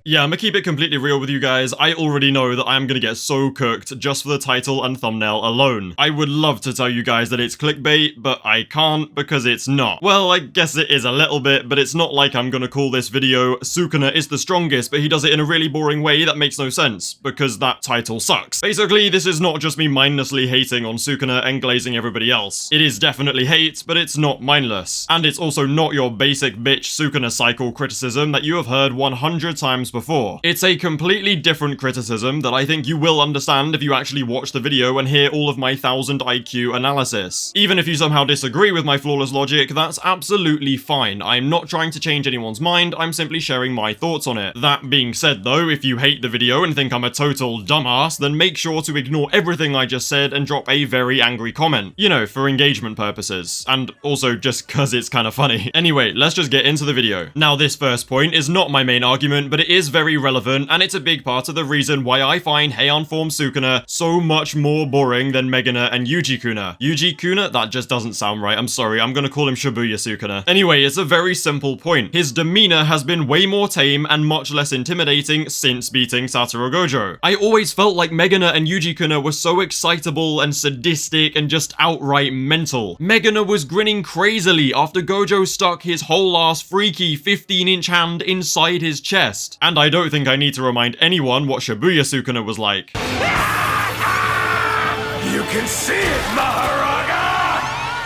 Yeah, I'm gonna keep it completely real with you guys. I already know that I'm gonna get so cooked just for the title and thumbnail alone. I would love to tell you guys that it's clickbait, but I can't because it's not. Well, I guess it is a little bit, but it's not like I'm gonna call this video Sukuna is the strongest, but he does it in a really boring way that makes no sense, because that title sucks. Basically, this is not just me mindlessly hating on Sukuna and glazing everybody else. It is definitely hate, but it's not mindless. And it's also not your basic bitch Sukuna cycle criticism that you have heard 100 times before. It's a completely different criticism that I think you will understand if you actually watch the video and hear all of my 1000 IQ analysis. Even if you somehow disagree with my flawless logic, that's absolutely fine. I'm not trying to change anyone's mind, I'm simply sharing my thoughts on it. That being said though, if you hate the video and think I'm a total dumbass, then make sure to ignore everything I just said and drop a very angry comment. You know, for engagement purposes. And also just cause it's kind of funny. Anyway, let's just get into the video. Now this first point is not my main argument, but it is very relevant, and it's a big part of the reason why I find Heian form Sukuna so much more boring than Megana and Yuji-kuna. Yuji-kuna? That just doesn't sound right, I'm sorry, I'm gonna call him Shibuya Sukuna. Anyway, it's a very simple point. His demeanor has been way more tame and much less intimidating since beating Satoru Gojo. I always felt like Megana and Yuji-kuna were so excitable and sadistic and just outright mental. Megana was grinning crazily after Gojo stuck his whole ass freaky 15-inch hand inside his chest. And I don't think I need to remind anyone what Shibuya Sukuna was like. You can see it, Maharaga!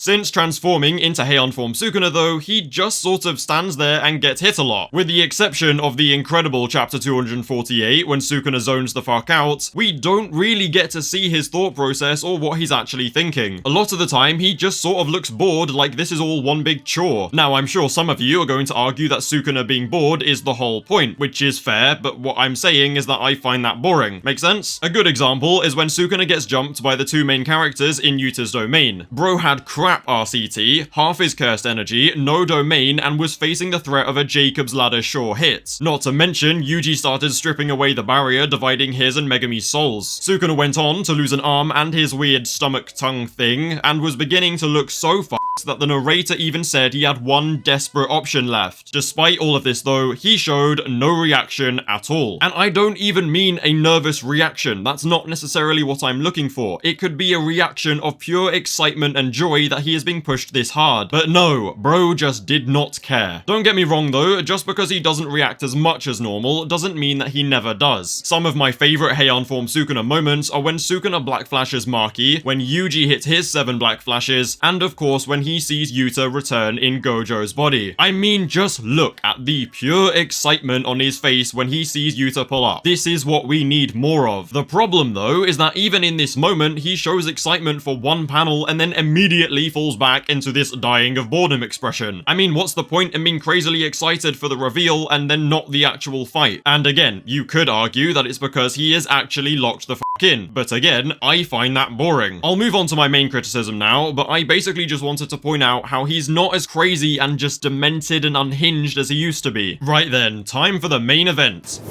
Since transforming into Heian form Sukuna though, he just sort of stands there and gets hit a lot. With the exception of the incredible chapter 248 when Sukuna zones the fuck out, we don't really get to see his thought process or what he's actually thinking. A lot of the time, he just sort of looks bored like this is all one big chore. Now, I'm sure some of you are going to argue that Sukuna being bored is the whole point, which is fair, but what I'm saying is that I find that boring. Make sense? A good example is when Sukuna gets jumped by the two main characters in Yuta's domain. Bro had crap RCT, half his cursed energy, no domain, and was facing the threat of a Jacob's Ladder sure hit. Not to mention, Yuji started stripping away the barrier dividing his and Megami's souls. Sukuna went on to lose an arm and his weird stomach tongue thing, and was beginning to look so fucked that the narrator even said he had one desperate option left. Despite all of this though, he showed no reaction at all. And I don't even mean a nervous reaction, that's not necessarily what I'm looking for. It could be a reaction of pure excitement and joy that he is being pushed this hard. But no, bro just did not care. Don't get me wrong though, just because he doesn't react as much as normal doesn't mean that he never does. Some of my favorite Heian form Sukuna moments are when Sukuna black flashes Maki, when Yuji hits his 7 black flashes, and of course when he sees Yuta return in Gojo's body. I mean, just look at the pure excitement on his face when he sees Yuta pull up. This is what we need more of. The problem though is that even in this moment, he shows excitement for one panel and then immediately falls back into this dying of boredom expression. I mean, what's the point in being crazily excited for the reveal and then not the actual fight? And again, you could argue that it's because he is actually locked the f in, but again, I find that boring. I'll move on to my main criticism now, but I basically just wanted to point out how he's not as crazy and just demented and unhinged as he used to be. Right then, time for the main event.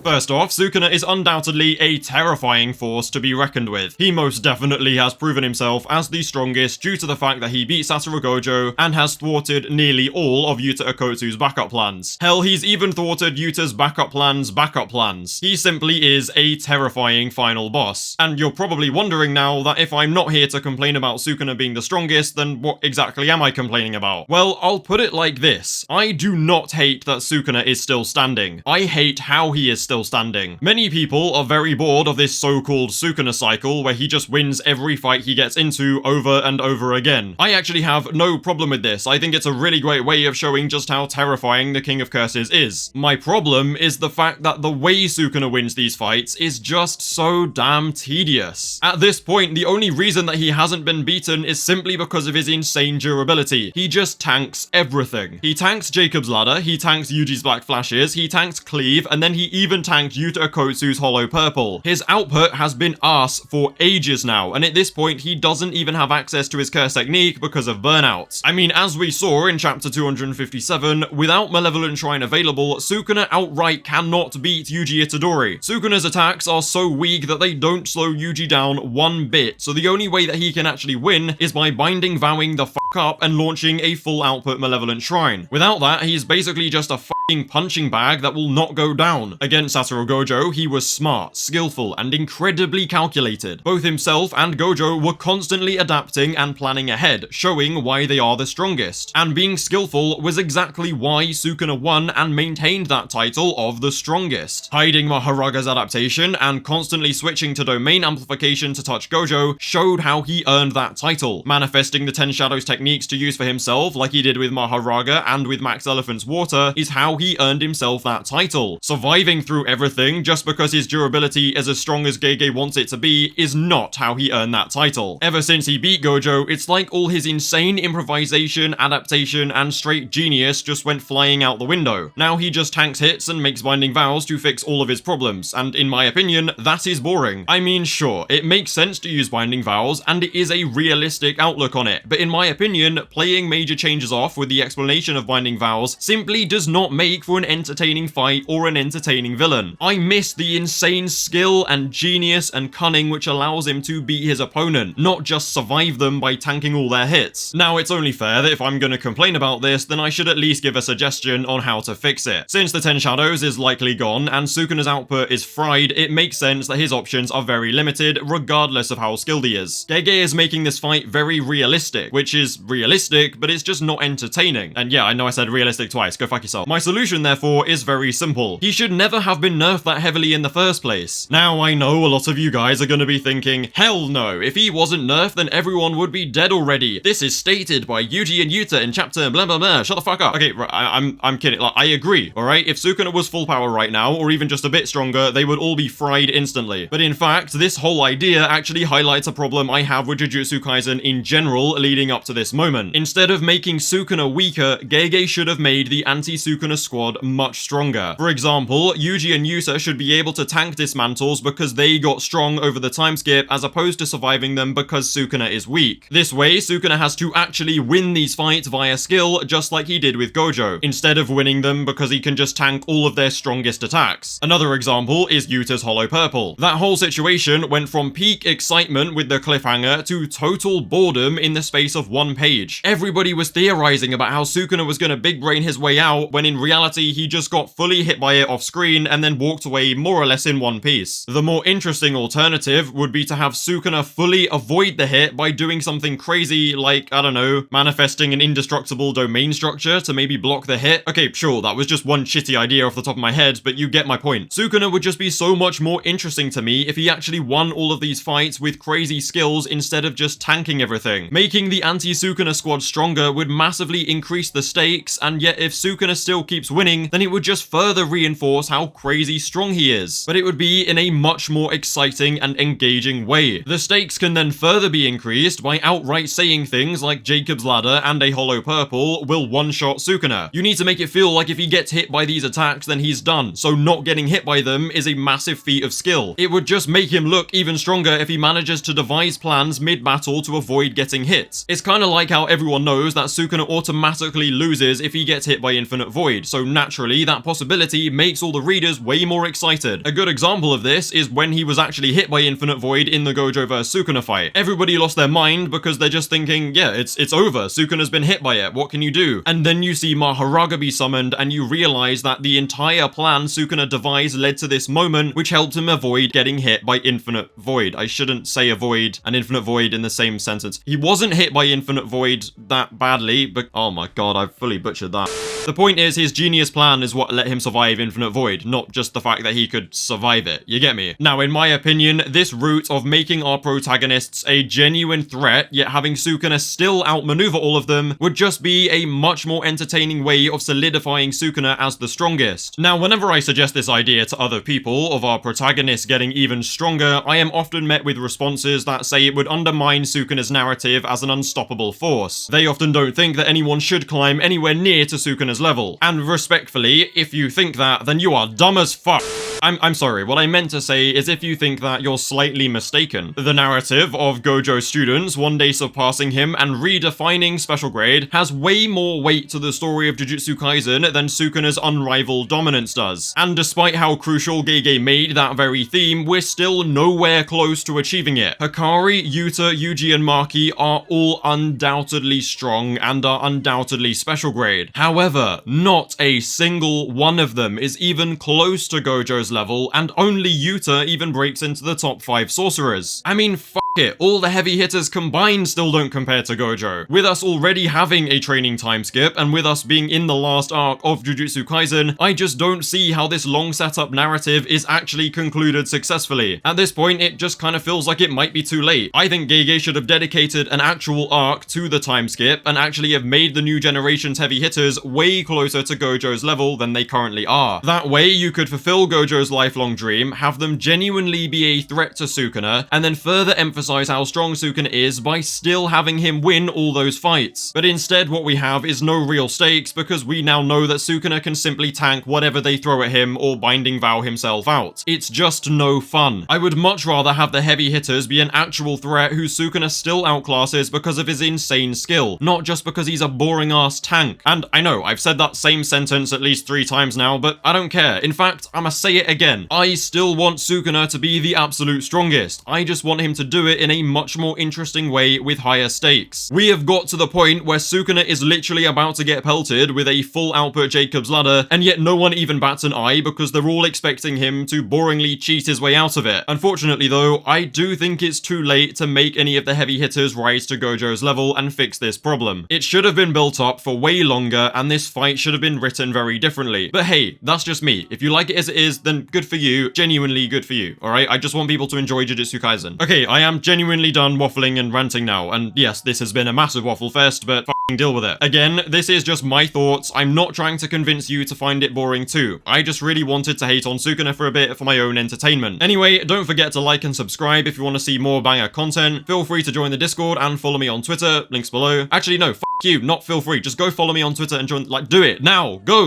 First off, Sukuna is undoubtedly a terrifying force to be reckoned with. He most definitely has proven himself as the strongest due to the fact that he beat Satoru Gojo and has thwarted nearly all of Yuta Okoto's backup plans. Hell, he's even thwarted Yuta's backup plans. He simply is a terrifying final boss. And you're probably wondering now that if I'm not here to complain about Sukuna being the strongest, then what exactly am I complaining about? Well, I'll put it like this. I do not hate that Sukuna is still standing. I hate how he is still standing. Many people are very bored of this so-called Sukuna cycle where he just wins every fight he gets into over and over again. I actually have no problem with this. I think it's a really great way of showing just how terrifying the King of Curses is. My problem is the fact that the way Sukuna wins these fights is just so damn tedious. At this point, the only reason that he hasn't been beaten is simply because of his insane durability. He just tanks everything. He tanks Jacob's Ladder, he tanks Yuji's Black Flashes, he tanks Cleave, and then he even even tanked Yuta Okotsu's Hollow Purple. His output has been arse for ages now, and at this point he doesn't even have access to his curse technique because of burnout. I mean, as we saw in chapter 257, without Malevolent Shrine available, Sukuna outright cannot beat Yuji Itadori. Sukuna's attacks are so weak that they don't slow Yuji down one bit, so the only way that he can actually win is by binding vowing the fuck up and launching a full output Malevolent Shrine. Without that, he's basically just a fucking punching bag that will not go down. Against Satoru Gojo, he was smart, skillful, and incredibly calculated. Both himself and Gojo were constantly adapting and planning ahead, showing why they are the strongest. And being skillful was exactly why Sukuna won and maintained that title of the strongest. Hiding Maharaga's adaptation and constantly switching to domain amplification to touch Gojo showed how he earned that title. Manifesting the 10 Shadows techniques to use for himself, like he did with Maharaga and with Max Elephant's Water, is how he earned himself that title. Surviving through everything just because his durability is as strong as Gege wants it to be is not how he earned that title. Ever since he beat Gojo, it's like all his insane improvisation, adaptation, and straight genius just went flying out the window. Now he just tanks hits and makes binding vows to fix all of his problems, and in my opinion, that is boring. I mean, sure, it makes sense to use binding vows, and it is a realistic outlook on it, but in my opinion, playing major changes off with the explanation of binding vows simply does not make for an entertaining fight or an entertaining villain. I miss the insane skill and genius and cunning which allows him to beat his opponent, not just survive them by tanking all their hits. Now, it's only fair that if I'm gonna complain about this, then I should at least give a suggestion on how to fix it. Since the 10 Shadows is likely gone and Sukuna's output is fried, it makes sense that his options are very limited regardless of how skilled he is. Gege is making this fight very realistic, which is realistic, but it's just not entertaining. And yeah, I know I said realistic twice, go fuck yourself. My solution, therefore, is very simple. He should never have been nerfed that heavily in the first place. Now, I know a lot of you guys are gonna be thinking, hell no, if he wasn't nerfed, then everyone would be dead already. This is stated by Yuji and Yuta in chapter blah blah blah, shut the fuck up. Okay, right, I'm kidding, like, I agree, alright? If Sukuna was full power right now, or even just a bit stronger, they would all be fried instantly. But in fact, this whole idea actually highlights a problem I have with Jujutsu Kaisen in general leading up to this moment. Instead of making Sukuna weaker, Gege should have made the anti-Sukuna squad much stronger. For example, Yuji and Yuta should be able to tank dismantles because they got strong over the time skip as opposed to surviving them because Sukuna is weak. This way, Sukuna has to actually win these fights via skill just like he did with Gojo, instead of winning them because he can just tank all of their strongest attacks. Another example is Yuta's Hollow Purple. That whole situation went from peak excitement with the cliffhanger to total boredom in the space of one page. Everybody was theorizing about how Sukuna was gonna big brain his way out, when in reality he just got fully hit by it off screen and then walked away more or less in one piece. The more interesting alternative would be to have Sukuna fully avoid the hit by doing something crazy like, I don't know, manifesting an indestructible domain structure to maybe block the hit. Okay, sure, that was just one shitty idea off the top of my head, but you get my point. Sukuna would just be so much more interesting to me if he actually won all of these fights with crazy skills instead of just tanking everything. Making the anti-Sukuna squad stronger would massively increase the stakes, and yet if Sukuna still keeps winning, then it would just further reinforce how crazy strong he is. But it would be in a much more exciting and engaging way. The stakes can then further be increased by outright saying things like Jacob's Ladder and a Hollow Purple will one-shot Sukuna. You need to make it feel like if he gets hit by these attacks, then he's done, so not getting hit by them is a massive feat of skill. It would just make him look even stronger if he manages to devise plans mid-battle to avoid getting hit. It's kinda like how everyone knows that Sukuna automatically loses if he gets hit by Infinite Void, so naturally that possibility makes all the readers way more excited. A good example of this is when he was actually hit by Infinite Void in the Gojo vs Sukuna fight. Everybody lost their mind because they're just thinking, yeah, it's over, Sukuna's been hit by it, what can you do? And then you see Maharaga be summoned and you realize that the entire plan Sukuna devised led to this moment, which helped him avoid getting hit by Infinite Void. I shouldn't say avoid and Infinite Void in the same sentence. He wasn't hit by Infinite Void that badly, but oh my god, I've fully butchered that. The point is, his genius plan is what let him survive Infinite Void, not just the fact that he could survive it. You get me? Now, in my opinion, this route of making our protagonists a genuine threat, yet having Sukuna still outmaneuver all of them, would just be a much more entertaining way of solidifying Sukuna as the strongest. Now, whenever I suggest this idea to other people of our protagonists getting even stronger, I am often met with responses that say it would undermine Sukuna's narrative as an unstoppable force. They often don't think that anyone should climb anywhere near to Sukuna's level. And respectfully, if you think that, then you are dumb as fuck. I'm sorry, what I meant to say is if you think that, you're slightly mistaken. The narrative of Gojo's students one day surpassing him and redefining special grade has way more weight to the story of Jujutsu Kaisen than Sukuna's unrivaled dominance does. And despite how crucial Gege made that very theme, we're still nowhere close to achieving it. Hikari, Yuta, Yuji, and Maki are all undoubtedly strong and are undoubtedly special grade. However, not a single one of them is even close to Gojo's level, and only Yuta even breaks into the top 5 sorcerers. I mean, f it, all the heavy hitters combined still don't compare to Gojo. With us already having a training time skip, and with us being in the last arc of Jujutsu Kaisen, I just don't see how this long setup narrative is actually concluded successfully. At this point, it just kind of feels like it might be too late. I think Gege should have dedicated an actual arc to the time skip, and actually have made the new generation's heavy hitters way closer to Gojo's level than they currently are. That way, you could fulfill Gojo's lifelong dream, have them genuinely be a threat to Sukuna, and then further emphasize how strong Sukuna is by still having him win all those fights. But instead, what we have is no real stakes, because we now know that Sukuna can simply tank whatever they throw at him or binding vow himself out. It's just no fun. I would much rather have the heavy hitters be an actual threat who Sukuna still outclasses because of his insane skill, not just because he's a boring ass tank. And I know, I've said that same sentence at least 3 times now, but I don't care. In fact, I'ma say it again. I still want Sukuna to be the absolute strongest. I just want him to do it in a much more interesting way with higher stakes. We have got to the point where Sukuna is literally about to get pelted with a full output Jacob's Ladder, and yet no one even bats an eye because they're all expecting him to boringly cheat his way out of it. Unfortunately though, I do think it's too late to make any of the heavy hitters rise to Gojo's level and fix this problem. It should have been built up for way longer, and this fight should have been written very differently. But hey, that's just me. If you like it as it is, then good for you. Genuinely good for you, alright? I just want people to enjoy Jujutsu Kaisen. Okay, I am genuinely done waffling and ranting now, and yes, this has been a massive waffle fest, but f***ing deal with it. Again, this is just my thoughts. I'm not trying to convince you to find it boring too. I just really wanted to hate on Sukuna for a bit for my own entertainment. Anyway, don't forget to like and subscribe if you want to see more banger content. Feel free to join the Discord and follow me on Twitter, links below. Actually, no, f*** you, not feel free. Just go follow me on Twitter and join, like, do it now, go!